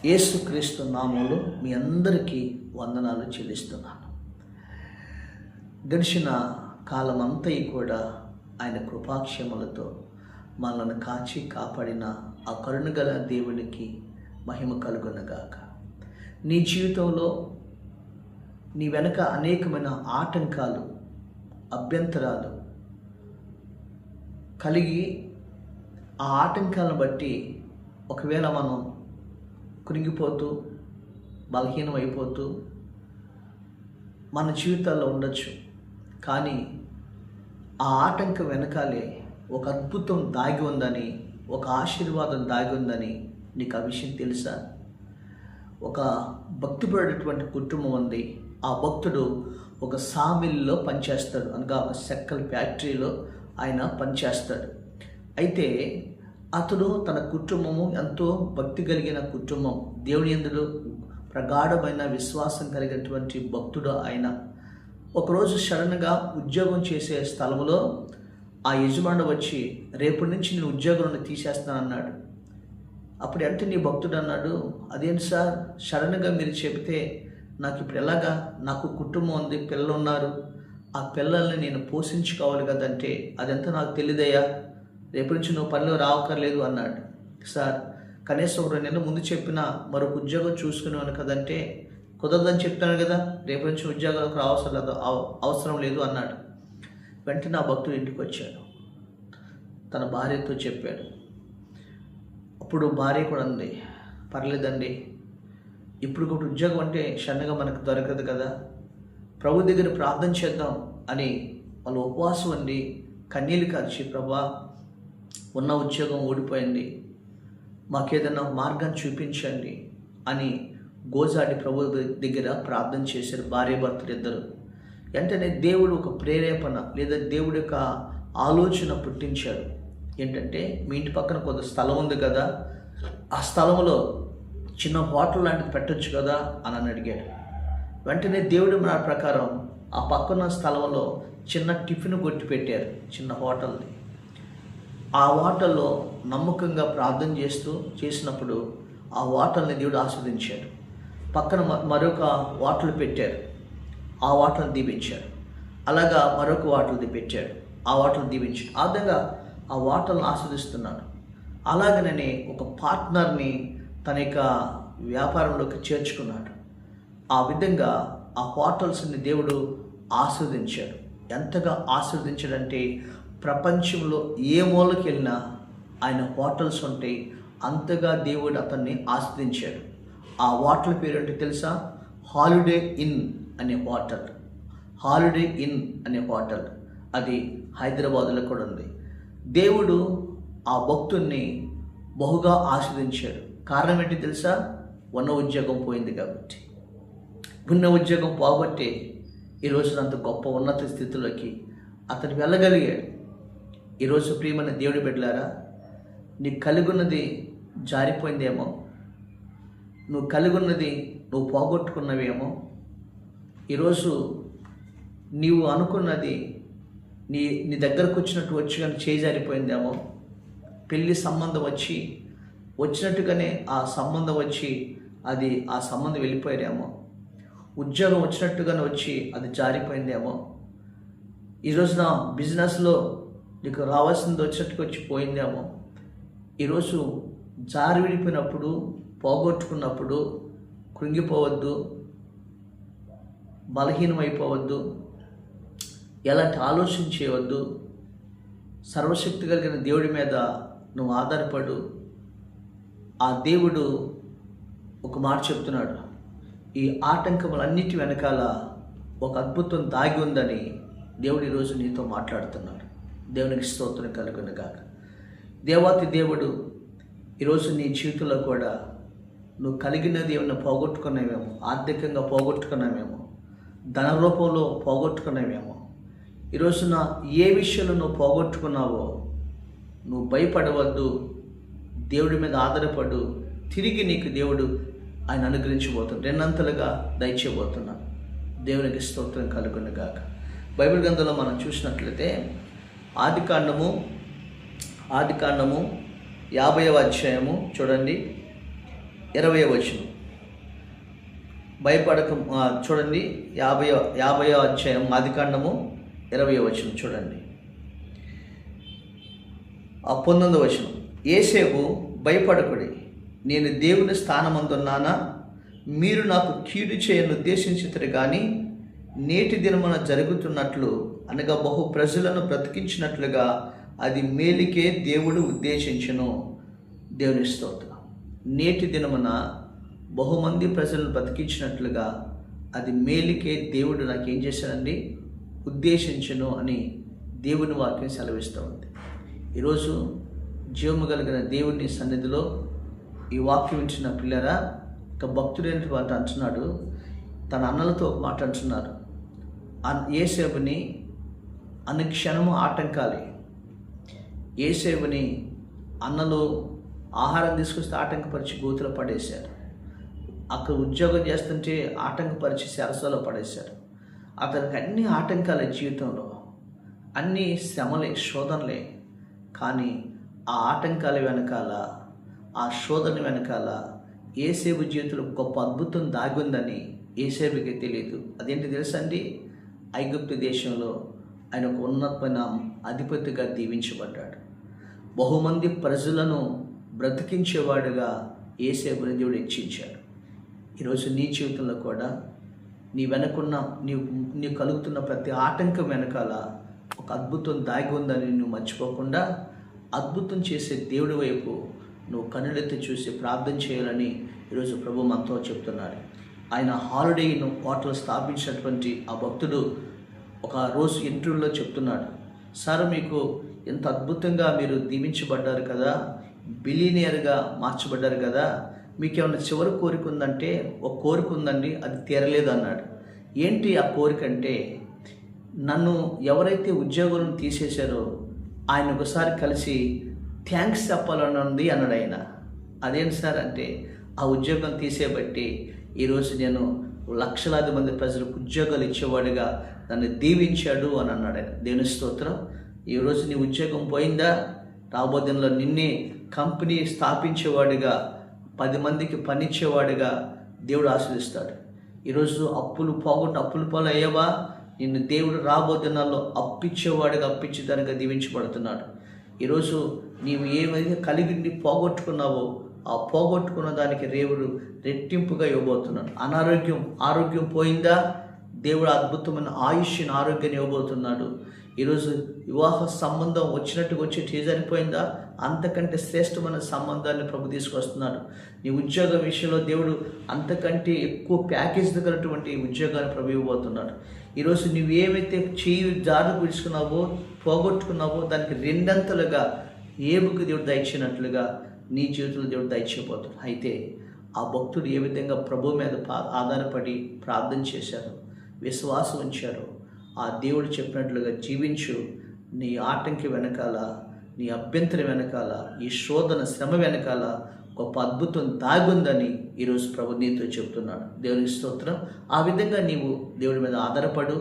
యేసుక్రీస్తు నామములో మీ అందరికీ వందనాలు చెల్లిస్తున్నాను. గడిచిన కాలమంతా కూడా ఆయన కృపాక్షేమలతో మనల్ని కాచి కాపాడిన ఆ కరుణగల దేవునికి మహిమ కలుగునగాక. నీ జీవితంలో నీ వెనక అనేకమైన ఆటంకాలు, అభ్యంతరాలు కలిగి ఆ ఆటంకాలను బట్టి ఒకవేళ మనం కృంగిపోతూ బలహీనం అయిపోతూ మన జీవితాల్లో ఉండొచ్చు. కానీ ఆ ఆటంకం వెనకాలే ఒక అద్భుతం దాగి ఉందని, ఒక ఆశీర్వాదం దాగి ఉందని నీకు ఆ విషయం తెలుసా? ఒక భక్తిపడేటువంటి కుటుంబం ఉంది. ఆ భక్తుడు ఒక సామిల్లో పనిచేస్తాడు, అనగా ఒక చెక్కల ఫ్యాక్టరీలో ఆయన పనిచేస్తాడు. అయితే అతడు తన కుటుంబము ఎంతో భక్తి కలిగిన కుటుంబం, దేవుని యందు ప్రగాఢమైన విశ్వాసం కలిగినటువంటి భక్తుడు ఆయన. ఒకరోజు సడన్గా ఉద్యోగం చేసే స్థలంలో ఆ యజమానుడు వచ్చి, రేపటి నుంచి నేను ఉద్యోగం తీసేస్తాను అన్నాడు. అప్పుడు అంటే నీ భక్తుడు అన్నాడు, అదేంటి సార్, సడన్గా మీరు చెబితే నాకు ఇప్పుడు ఎలాగా, నాకు కుటుంబం ఉంది, పిల్లలు ఉన్నారు, ఆ పిల్లల్ని నేను పోషించుకోవాలి కదంటే అదంతా నాకు తెలియదయ్యా, రేపటి నుంచి నువ్వు పనిలో రావక్కర్లేదు అన్నాడు. సార్, కనీసం ఒక 2 నెలల ముందు చెప్పిన మరొక ఉద్యోగం చూసుకునేవాను కదంటే కుదరదని చెప్తాను కదా, రేపటి నుంచి ఉద్యోగాలకు అవసరం లేదు అన్నాడు. వెంటనే ఆ భక్తుడు ఇంటికి వచ్చాడు, తన భార్యతో చెప్పాడు. అప్పుడు భార్య కూడా అంది, పర్లేదండి, ఇప్పుడు ఒక ఉద్యోగం అంటే క్షణంగా మనకు దొరకదు కదా, ప్రభు దగ్గర ప్రార్థన చేద్దాం అని వాళ్ళు ఉపవాసం అండి కన్నీళ్ళు కార్చి, ప్రభా ఉన్న ఉద్యోగం ఓడిపోయింది, మాకేదైనా మార్గాన్ని చూపించండి అని గోజాడి ప్రభు దగ్గర ప్రార్థన చేశారు భార్య భర్తలు ఇద్దరు. వెంటనే దేవుడు ఒక ప్రేరేపణ లేదా దేవుడి యొక్క ఆలోచన పుట్టించాడు. ఏంటంటే, మీ ఇంటి పక్కన కొంత స్థలం ఉంది కదా, ఆ స్థలంలో చిన్న హోటల్ లాంటిది పెట్టొచ్చు కదా అని అడిగాడు. వెంటనే దేవుడు మన ప్రకారం ఆ పక్కన స్థలంలో చిన్న టిఫిన్ కొట్టి పెట్టారు, చిన్న హోటల్ని. ఆ హోటల్లో నమ్మకంగా ప్రార్థన చేసినప్పుడు ఆ హోటల్ని దేవుడు ఆస్వాదించాడు. పక్కన మరొక హోటల్ పెట్టారు, ఆ హోటల్ని దీవించాడు. అలాగా మరొక హోటల్ది పెట్టాడు, ఆ హోటల్ని దీవించాడు. ఆ విధంగా ఆ హోటల్ని ఆస్వాదిస్తున్నాడు. అలాగనే ఒక పార్ట్నర్ని తన యొక్క వ్యాపారంలోకి చేర్చుకున్నాడు. ఆ విధంగా ఆ హోటల్స్ని దేవుడు ఆస్వాదించాడు. ఎంతగా ఆస్వాదించాడంటే, ప్రపంచంలో ఏ మూలకి వెళ్ళినా ఆయన హోటల్స్ ఉంటాయి, అంతగా దేవుడు అతన్ని ఆస్వాదించాడు. ఆ హోటల్ పేరు ఏంటో తెలుసా? హాలిడే ఇన్ అనే హోటల్. హాలిడే ఇన్ అనే హోటల్ అది హైదరాబాదులో కూడా ఉంది. దేవుడు ఆ భక్తుణ్ణి బహుగా ఆస్వాదించాడు. కారణం ఏంటి తెలుసా? ఉన్న ఉద్యోగం పోయింది కాబట్టి. ఉన్న ఉద్యోగం పోగొట్టే ఈరోజు అంత గొప్ప ఉన్నత స్థితిలోకి అతను వెళ్ళగలిగాడు. ఈరోజు ప్రియమైన దేవుడి బిడ్డలారా, నీకు కలిగున్నది జారిపోయిందేమో, నువ్వు కలిగున్నది నువ్వు పోగొట్టుకున్నవేమో, ఈరోజు నీవు అనుకున్నది నీ దగ్గరకు వచ్చి కానీ చేజారిపోయిందేమో, పెళ్ళి సంబంధం వచ్చినట్టుగానే ఆ సంబంధం వచ్చి ఆ సంబంధం వెళ్ళిపోయారేమో, ఉద్యోగం వచ్చినట్టుగానే వచ్చి అది జారిపోయిందేమో, ఈరోజు నా బిజినెస్లో నీకు రావాల్సింది వచ్చినట్టుగా వచ్చి పోయిందేమో. ఈరోజు జారి విడిపోయినప్పుడు, పోగొట్టుకున్నప్పుడు కృంగిపోవద్దు, బలహీనమైపోవద్దు, ఎలాంటి ఆలోచన చేయవద్దు. సర్వశక్తి కలిగిన దేవుడి మీద నువ్వు ఆధారపడు. ఆ దేవుడు ఒక మాట చెప్తున్నాడు, ఈ ఆటంకములన్నిటి వెనకాల ఒక అద్భుతం దాగి ఉందని దేవుడు ఈరోజు నీతో మాట్లాడుతున్నాడు. దేవునికి స్తోత్రం కలుగును గాక. దేవాతి దేవుడు ఈరోజు నీ జీవితంలో కూడా నువ్వు కలిగినది ఏమైనా పోగొట్టుకున్నావేమో, ఆర్థికంగా పోగొట్టుకున్నావేమో, ధన రూపంలో పోగొట్టుకున్నావేమో. ఈరోజున ఏ విషయంలో నువ్వు పోగొట్టుకున్నావో నువ్వు భయపడవద్దు, దేవుడి మీద ఆధారపడు. తిరిగి నీకు దేవుడు ఆయన అనుగ్రహించబోతున్నాడు, 2 అంతలుగా దయచేయబోతున్నాడు. దేవునికి స్తోత్రం కలుగును గాక. బైబిల్ గ్రంథంలో మనం చూసినట్లయితే ఆదికాండము 50వ అధ్యాయము చూడండి, 20వ వచనం. భయపడక చూడండి, 50వ అధ్యాయం ఆదికాండము 20వ వచనం చూడండి. 19వ వచనం. యోసేపు, భయపడకుడి, నేను దేవుని స్థానమందున్నానా? మీరు నాకు కీడు చేయను ఉద్దేశించితే కానీ నేటి దినమున జరుగుతున్నట్లు అనగా బహు ప్రజలను బ్రతికించినట్లుగా అది మేలుకే దేవుడు ఉద్దేశించును. దేవుని స్తోత్రం. నేటి దినమున బహుమంది ప్రజలను బ్రతికించినట్లుగా అది మేలుకే దేవుడు నాకు ఏం చేశాడండి, ఉద్దేశించును అని దేవుని వాక్యం సెలవిస్తూ ఉంది. ఈరోజు జీవము కలిగిన దేవుని సన్నిధిలో ఈ వాక్యం ఇచ్చిన పిల్లరా, ఒక భక్తుడైన వాటి అంటున్నాడు, తన అన్నలతో ఒక మాట అంటున్నారు. యోసేపుని అనుక్షణము ఆటంకాలే. యోసేపుని అన్నలు ఆహారం తీసుకొస్తే ఆటంకపరిచి గోతులో పడేశారు. అక్కడ ఉద్యోగం చేస్తుంటే ఆటంకపరిచి సరస్సులో పడేశారు. అతనికి అన్ని ఆటంకాలే, జీవితంలో అన్ని శ్రమలే, శోధనలే. కానీ ఆ ఆటంకాల వెనకాల, ఆ శోధన వెనకాల యోసేపు జీవితంలో గొప్ప అద్భుతం దాగి ఉందని యోసేపుకి తెలియదు. అదేంటి తెలుసా అండి? ఐగుప్తు దేశంలో ఆయన ఒక ఉన్నతమైన అధిపతిగా దీవించబడ్డాడు. బహుమంది ప్రజలను బ్రతికించేవాడుగా యోసేపుని దేవుడు హెచ్చించాడు. ఈరోజు నీ జీవితంలో కూడా నీ వెనకున్న నీ కలుగుతున్న ప్రతి ఆటంకం వెనకాల ఒక అద్భుతం దాగి ఉందని నువ్వు మర్చిపోకుండా అద్భుతం చేసే దేవుడి వైపు నువ్వు కన్నులెత్తి చూసి ప్రార్థన చేయాలని ఈరోజు ప్రభు మనతో చెప్తున్నాడు. ఆయన హాలిడేను హోటల్ స్థాపించినటువంటి ఆ భక్తుడు ఒక రోజు ఇంటర్వ్యూలో చెప్తున్నాడు, సార్ మీకు ఎంత అద్భుతంగా మీరు దీవించబడ్డారు కదా, బిలియనియర్గా మార్చబడ్డారు కదా, మీకు ఏమైనా చివరి కోరిక ఉందంటే, ఒక కోరిక ఉందండి, అది తీరలేదు అన్నాడు. ఏంటి ఆ కోరిక అంటే, నన్ను ఎవరైతే ఉద్యోగులను తీసేశారో ఆయన ఒకసారి కలిసి థ్యాంక్స్ చెప్పాలని ఉంది అన్నాడు ఆయన. అదేంటి సార్ అంటే, ఆ ఉద్యోగం తీసేబట్టి ఈరోజు నేను లక్షలాది మంది ప్రజలకు ఉద్యోగాలు ఇచ్చేవాడిగా నన్ను దీవించాడు అని అన్నాడు ఆయన. దేవుని స్తోత్రం. ఈరోజు నీ ఉద్యోగం పోయిందా? రాబోదినలో నిన్నే కంపెనీ స్థాపించేవాడిగా, 10 మందికి పనిచ్చేవాడిగా దేవుడు ఆశీర్వదిస్తాడు. ఈరోజు అప్పులు పాలు అయ్యావా? నిన్ను దేవుడు రాబోదినాల్లో అప్పిచ్చేవాడిగా, అప్పించేదానిగా దీవించబడుతున్నాడు. ఈరోజు నీవు ఏమైతే కలిగి పోగొట్టుకున్నావో ఆ పోగొట్టుకున్న దానికి దేవుడు రెట్టింపుగా ఇవ్వబోతున్నాడు. ఆరోగ్యం పోయిందా? దేవుడు అద్భుతమైన ఆయుష్ని, ఆరోగ్యాన్ని ఇవ్వబోతున్నాడు. ఈరోజు వివాహ సంబంధం వచ్చి చనిపోయిందా? అంతకంటే శ్రేష్టమైన సంబంధాన్ని ప్రభు తీసుకొస్తున్నాడు. నీ ఉద్యోగ విషయంలో దేవుడు అంతకంటే ఎక్కువ ప్యాకేజ్ దగ్గరటువంటి ఉద్యోగాన్ని ప్రభు ఇవ్వబోతున్నాడు. ఈరోజు నువ్వు ఏమైతే జారు పిలుచుకున్నావో, పోగొట్టుకున్నావో దానికి 2 ఏబుకు దేవుడు దయచినట్లుగా నీ జీవితంలో దేవుడు దయచేయబోతున్నాడు. అయితే ఆ భక్తుడు ఏ విధంగా ప్రభు మీద ఆధారపడి ప్రార్థన చేశారు, విశ్వాసం ఉంచారు, ఆ దేవుడు చెప్పినట్లుగా జీవించు. నీ ఆటంకి వెనకాల, నీ అభ్యంతరం వెనకాల, ఈ శోధన శ్రమ వెనకాల గొప్ప అద్భుతం దాగుందని ఈరోజు ప్రభు నీతో చెప్తున్నాడు. దేవుని స్తోత్రం. ఆ విధంగా నీవు దేవుడి మీద ఆధారపడు.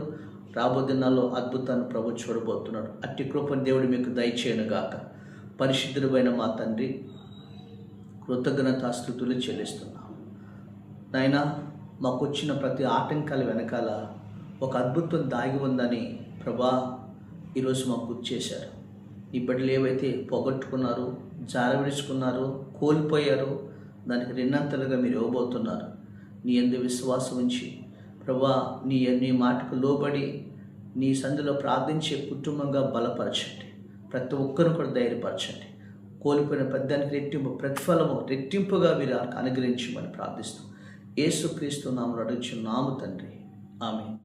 రాబోదినాల్లో అద్భుతాన్ని ప్రభు చూడబోతున్నాడు. అట్టి కృపను దేవుడు మీకు దయచేయనుగాక. పరిశుద్ధుడైన మా తండ్రి, కృతజ్ఞతాస్తుతులు చెల్లిస్తున్నాం. నాయనా, మాకు వచ్చిన ప్రతి ఆటంకాల వెనకాల ఒక అద్భుతం దాగి ఉందని ప్రభా ఈరోజు మాకు గుర్తు చేశారు. ఈ బిడ్డలు ఏవైతే పోగొట్టుకున్నారో, జారవిడుచుకున్నారో, కోల్పోయారో దానికి 2 మీరు ఇవ్వబోతున్నారు. నీ యందు విశ్వాసం ఉంచి ప్రభా నీ మాటకు లోబడి నీ సంధిలో ప్రార్థించే కుటుంబంగా బలపరచండి. ప్రతి ఒక్కరిని కూడా ధైర్యపరచండి. కోల్పోయిన పెద్దానికి ప్రతిఫలము రెట్టింపుగా మీరు అనుగ్రహించమని ప్రార్థిస్తాం. యేసుక్రీస్తు నామములో అడుగుచున్నాము తండ్రి. ఆమేన్.